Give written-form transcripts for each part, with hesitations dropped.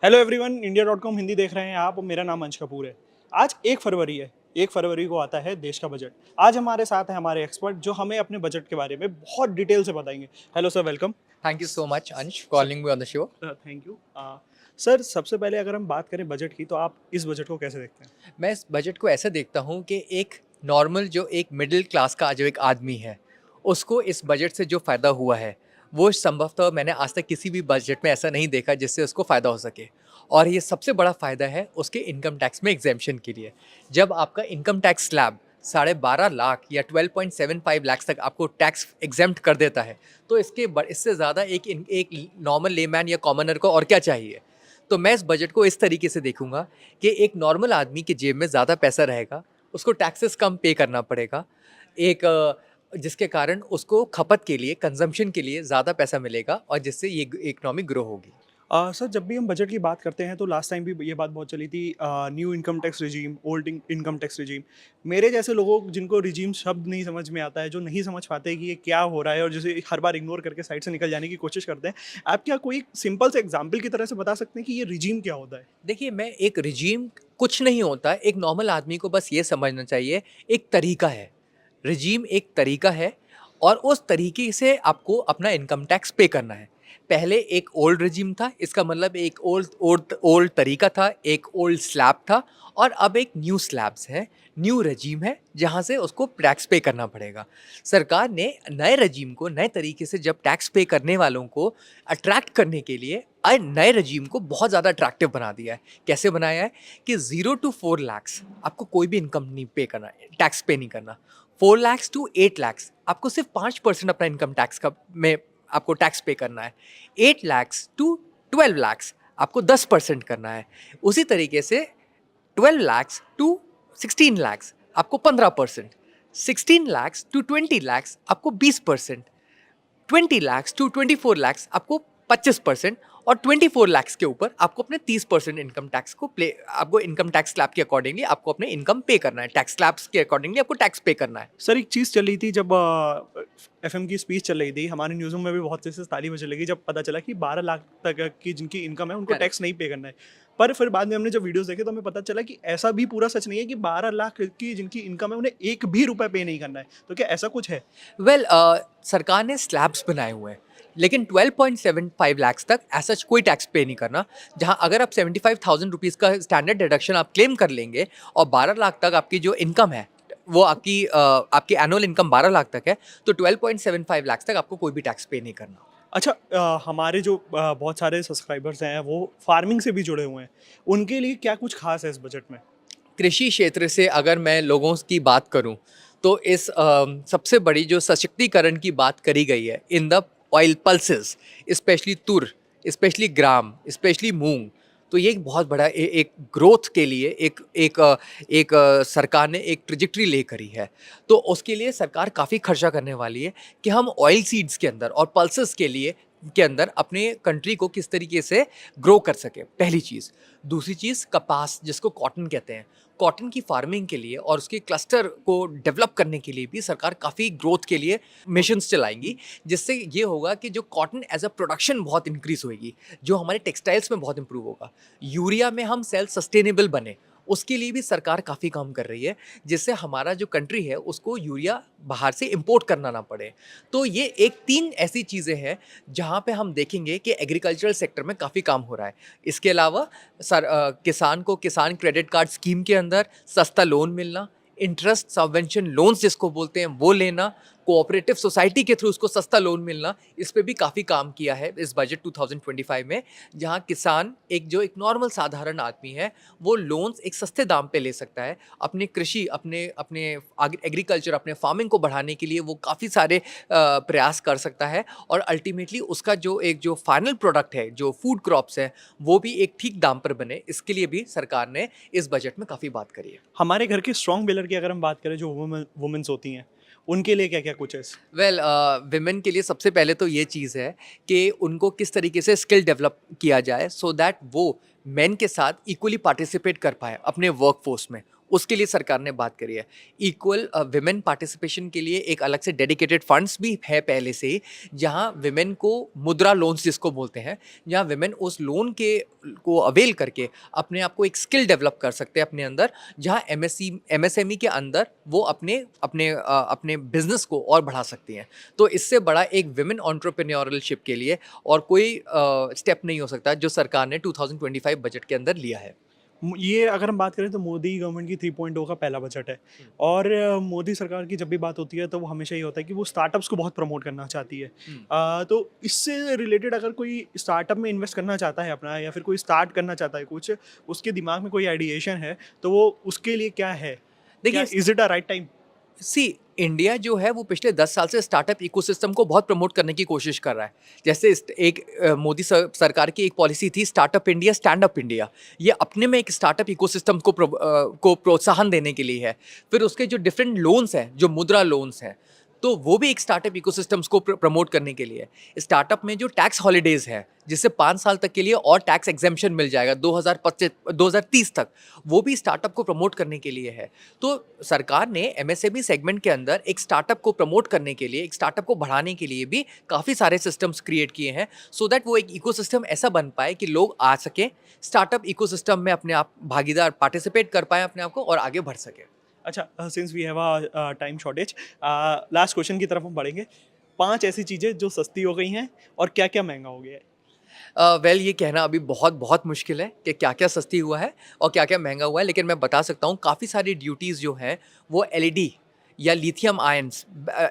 Hello everyone, इंडिया.com Hindi देख रहे हैं आप। मेरा नाम अंश कपूर है। आज 1 फरवरी है। 1 फरवरी को आता है देश का बजट। आज हमारे साथ है हमारे एक्सपर्ट जो हमें अपने बजट के बारे में बहुत डिटेल से बताएंगे। Hello sir, welcome. Thank you so much, Ansh, for sir, calling me on the show. Thank you. Sir, सबसे पहले अगर हम बात करें बजट की, तो आप इस बजट को कैसे देखते हैं? मैं इस बजट को ऐसे देखता हूँ कि एक नॉर्मल जो एक मिडिल क्लास का जो एक आदमी है, उसको इस बजट से जो फ़ायदा हुआ है, वो संभवतः मैंने आज तक किसी भी बजट में ऐसा नहीं देखा जिससे उसको फ़ायदा हो सके। और ये सबसे बड़ा फ़ायदा है उसके इनकम टैक्स में एग्जेम्पशन के लिए। जब आपका इनकम टैक्स स्लैब 12.5 लाख या 12.75 लाख तक आपको टैक्स एग्जेम्प्ट कर देता है, तो इससे ज़्यादा एक नॉर्मल लेमैन या कॉमनर को और क्या चाहिए। तो मैं इस बजट को इस तरीके से देखूंगा कि एक नॉर्मल आदमी की जेब में ज़्यादा पैसा रहेगा, उसको टैक्सेस कम पे करना पड़ेगा, जिसके कारण उसको खपत के लिए, कंजम्पशन के लिए ज़्यादा पैसा मिलेगा और जिससे ये इकोनॉमी ग्रो होगी। सर, जब भी हम बजट की बात करते हैं तो लास्ट टाइम भी ये बात बहुत चली थी, new income tax regime, old income tax regime. मेरे जैसे लोगों जिनको रिजीम शब्द नहीं समझ में आता है, जो नहीं समझ पाते कि ये क्या हो रहा है और जिसे हर बार इग्नोर करके साइड से निकल जाने की कोशिश करते हैं, आप क्या कोई सिंपल से एग्जाम्पल की तरह से बता सकते हैं कि ये रिजीम क्या होता है? देखिए, मैं एक रिजीम कुछ नहीं होता, एक नॉर्मल आदमी को बस ये समझना चाहिए, एक तरीका है। रिजीम एक तरीका है और उस तरीके से आपको अपना इनकम टैक्स पे करना है। पहले एक ओल्ड रिजीम था, इसका मतलब एक ओल्ड ओल्ड ओल्ड तरीका था, एक ओल्ड स्लैब था और अब एक न्यू स्लैब्स है, न्यू रिजीम है, जहाँ से उसको टैक्स पे करना पड़ेगा। सरकार ने नए रिजीम को, नए तरीके से जब टैक्स पे करने वालों को अट्रैक्ट करने के लिए नए रजीम को बहुत ज़्यादा अट्रैक्टिव बना दिया है। कैसे बनाया है कि 0 to 4 lakhs आपको कोई भी इनकम नहीं पे करना है, टैक्स पे नहीं करना। 4 lakhs to 8 lakhs आपको सिर्फ 5% अपना इनकम टैक्स का में आपको टैक्स पे करना है। 8 lakhs to 12 lakhs आपको 10% करना है। उसी तरीके से 12 lakhs to 16 lakhs आपको 15%, 16 lakhs to 20 lakhs आपको 20%, 20 lakhs to 24 lakhs आपको 25% और 24 lakhs के ऊपर आपको अपने 30% इनकम टैक्स को आपको इनकम टैक्स स्लैब के अकॉर्डिंगली आपको अपने इनकम पे करना है, टैक्स स्लैब्स के अकॉर्डिंगली आपको टैक्स पे करना है। सर, एक चीज़ चल रही थी जब एफएम की स्पीच चल रही थी, हमारे न्यूज़ों में भी बहुत तेज़ से ताली बजने लगी जब पता चला कि 12 लाख तक की जिनकी इनकम है उनको करेक्ट। टैक्स नहीं पे करना है। पर फिर बाद में हमने जब वीडियोज़ देखे तो हमें पता चला कि ऐसा भी पूरा सच नहीं है कि 12 लाख की जिनकी इनकम है उन्हें एक भी रुपया पे नहीं करना है। तो क्या ऐसा कुछ है? वेल, सरकार ने स्लैब्स बनाए हुए हैं, लेकिन 12.75 लाख तक ऐसा कोई टैक्स पे नहीं करना। जहां अगर आप 75,000 रुपीज़ का स्टैंडर्ड डिडक्शन आप क्लेम कर लेंगे और 12 लाख तक आपकी जो इनकम है, वो आपकी एनुअल इनकम 12 लाख तक है, तो 12.75 लाख तक आपको कोई भी टैक्स पे नहीं करना। अच्छा, हमारे जो बहुत सारे सब्सक्राइबर्स हैं वो फार्मिंग से भी जुड़े हुए हैं। उनके लिए क्या कुछ ख़ास है इस बजट में? कृषि क्षेत्र से अगर मैं लोगों की बात करूं, तो सबसे बड़ी जो सशक्तिकरण की बात करी गई है in the oil pulses, specially तुर, स्पेशली ग्राम, स्पेशली मूंग। तो ये एक बहुत बड़ा एक ग्रोथ के लिए सरकार ने एक ट्रिजेक्टरी ले करी है। तो उसके लिए सरकार काफ़ी खर्चा करने वाली है कि हम ऑयल सीड्स के अंदर और पल्सेस के अंदर अपने कंट्री को किस तरीके से ग्रो कर सके, पहली चीज़। दूसरी चीज़, कपास जिसको कॉटन कहते हैं, कॉटन की फार्मिंग के लिए और उसके क्लस्टर को डेवलप करने के लिए भी सरकार काफ़ी ग्रोथ के लिए मिशंस चलाएंगी, जिससे ये होगा कि जो कॉटन एज अ प्रोडक्शन बहुत इंक्रीज होएगी, जो हमारे टेक्सटाइल्स में बहुत इंप्रूव होगा। यूरिया में हम सेल्फ सस्टेनेबल बने, उसके लिए भी सरकार काफ़ी काम कर रही है, जिससे हमारा जो कंट्री है उसको यूरिया बाहर से इंपोर्ट करना ना पड़े। तो ये एक 3 ऐसी चीज़ें हैं जहाँ पे हम देखेंगे कि एग्रीकल्चरल सेक्टर में काफ़ी काम हो रहा है। इसके अलावा किसान को किसान क्रेडिट कार्ड स्कीम के अंदर सस्ता लोन मिलना, इंटरेस्ट सबवेंशन लोन्स जिसको बोलते हैं वो लेना, कोऑपरेटिव सोसाइटी के थ्रू उसको सस्ता लोन मिलना, इस पे भी काफ़ी काम किया है इस बजट 2025 में। जहाँ किसान एक नॉर्मल साधारण आदमी है, वो लोन्स एक सस्ते दाम पे ले सकता है। अपने कृषि, अपने अपने एग्रीकल्चर, अपने फार्मिंग को बढ़ाने के लिए वो काफ़ी सारे प्रयास कर सकता है और अल्टीमेटली उसका जो फाइनल प्रोडक्ट है, जो फूड क्रॉप्स है, वो भी एक ठीक दाम पर बने। इसके लिए भी सरकार ने इस बजट में काफ़ी बात करी है। हमारे घर के स्ट्रॉन्ग पिलर की अगर हम बात करें, जो वुमेन्स होती हैं, उनके लिए क्या-क्या कुछ है? वेल, विमेन के लिए सबसे पहले तो ये चीज़ है कि उनको किस तरीके से स्किल डेवलप किया जाए, सो दैट वो मेन के साथ इक्वली पार्टिसिपेट कर पाए अपने वर्क फोर्स में। उसके लिए सरकार ने बात करी है। इक्वल विमेन पार्टिसिपेशन के लिए एक अलग से डेडिकेटेड फंड्स भी है पहले से ही, जहाँ विमेन को मुद्रा लोन्स जिसको बोलते हैं, जहाँ विमेन उस लोन के को अवेल करके अपने आप को एक स्किल डेवलप कर सकते हैं अपने अंदर, जहाँ एमएसएमई के अंदर वो अपने अपने अपने बिजनेस को और बढ़ा सकती हैं। तो इससे बड़ा एक विमेन एंटरप्रेन्योरशिप के लिए और कोई स्टेप नहीं हो सकता जो सरकार ने 2025 बजट के अंदर लिया है। ये अगर हम बात करें तो मोदी गवर्नमेंट की 3.0 का पहला बजट है। और मोदी सरकार की जब भी बात होती है तो वो हमेशा ये होता है कि वो स्टार्टअप्स को बहुत प्रमोट करना चाहती है। तो इससे रिलेटेड अगर कोई स्टार्टअप में इन्वेस्ट करना चाहता है अपना, या फिर कोई स्टार्ट करना चाहता है कुछ, उसके दिमाग में कोई आइडिएशन है, तो वो उसके लिए क्या है? देखिए, is it a right time? India जो है वो पिछले 10 साल से स्टार्टअप इकोसिस्टम को बहुत प्रमोट करने की कोशिश कर रहा है। जैसे मोदी सरकार की एक पॉलिसी थी, startup India, stand up India. ये अपने में एक स्टार्टअप इकोसिस्टम को प्रोत्साहन देने के लिए है। फिर उसके जो डिफरेंट लोन्स हैं, जो मुद्रा लोन्स हैं, तो वो भी एक स्टार्टअप इकोसिस्टम्स को प्रमोट करने के लिए है। स्टार्टअप में जो टैक्स हॉलीडेज़ हैं, जिससे 5 साल तक के लिए और टैक्स एग्जेम्पशन मिल जाएगा 2030 तक, वो भी स्टार्टअप को प्रमोट करने के लिए है। तो सरकार ने एमएसएमई सेगमेंट के अंदर एक स्टार्टअप को प्रमोट करने के लिए, एक स्टार्टअप को बढ़ाने के लिए भी काफ़ी सारे सिस्टम्स क्रिएट किए हैं, सो दैट वो एक इकोसिस्टम ऐसा बन पाए कि लोग आ सकें, स्टार्टअप इकोसिस्टम में अपने आप भागीदार पार्टिसिपेट कर पाएँ अपने आप को और आगे बढ़ सकें। अच्छा, since we have a time shortage, last question की तरफ हम बढ़ेंगे। 5 ऐसी चीज़ें जो सस्ती हो गई हैं और क्या-क्या महँगा हो गया है? वेल, ये कहना अभी बहुत बहुत मुश्किल है कि क्या-क्या सस्ती हुआ है और क्या-क्या महँगा हुआ है, लेकिन मैं बता सकता हूँ काफ़ी सारी ड्यूटीज़ जो हैं वो एलईडी या लिथियम आयन्स,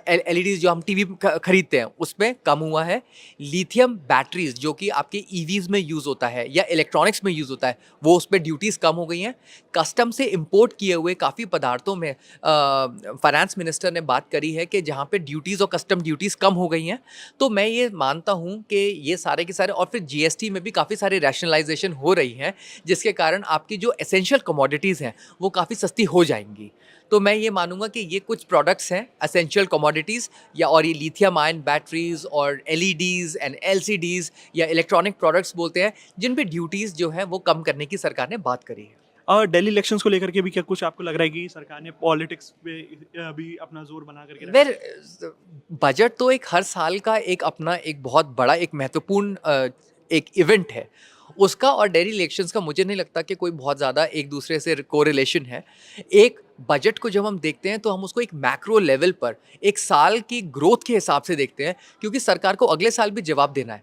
एलईडीज़ जो हम टीवी खरीदते हैं उसमें कम हुआ है। लिथियम बैटरीज़ जो कि आपके ईवीज़ में यूज़ होता है या इलेक्ट्रॉनिक्स में यूज़ होता है, वो उसपे ड्यूटीज़ कम हो गई हैं। कस्टम से इम्पोर्ट किए हुए काफ़ी पदार्थों में फाइनेंस मिनिस्टर ने बात करी है कि जहाँ पे ड्यूटीज़ और कस्टम ड्यूटीज़ कम हो गई हैं। तो मैं ये मानता हूँ कि ये सारे के सारे, और फिर जीएसटी में भी काफ़ी सारी रैशनलाइजेशन हो रही है, जिसके कारण आपकी जो एसेंशियल कमोडिटीज़ हैं वो काफ़ी सस्ती हो जाएंगी। तो मैं ये मानूंगा कि ये कुछ प्रोडक्ट्स हैं एसेंशियल कमोडिटीज़, या और ये लिथियम आयन बैटरीज और एलईडीज़ एंड एलसीडीज़ या इलेक्ट्रॉनिक प्रोडक्ट्स बोलते हैं, जिन पे ड्यूटीज़ जो है वो कम करने की सरकार ने बात करी है। और दिल्ली इलेक्शंस को लेकर के भी क्या कुछ आपको लग रहा है कि सरकार ने पॉलिटिक्स पे भी अपना जोर बना करके रखा है? वेल, बजट तो एक हर साल का एक अपना एक बहुत बड़ा एक महत्वपूर्ण एक इवेंट है। उसका और डेयरी इलेक्शंस का मुझे नहीं लगता कि कोई बहुत ज़्यादा एक दूसरे से कोरिलेशन है। एक बजट को जब हम देखते हैं तो हम उसको एक मैक्रो लेवल पर एक साल की ग्रोथ के हिसाब से देखते हैं, क्योंकि सरकार को अगले साल भी जवाब देना है।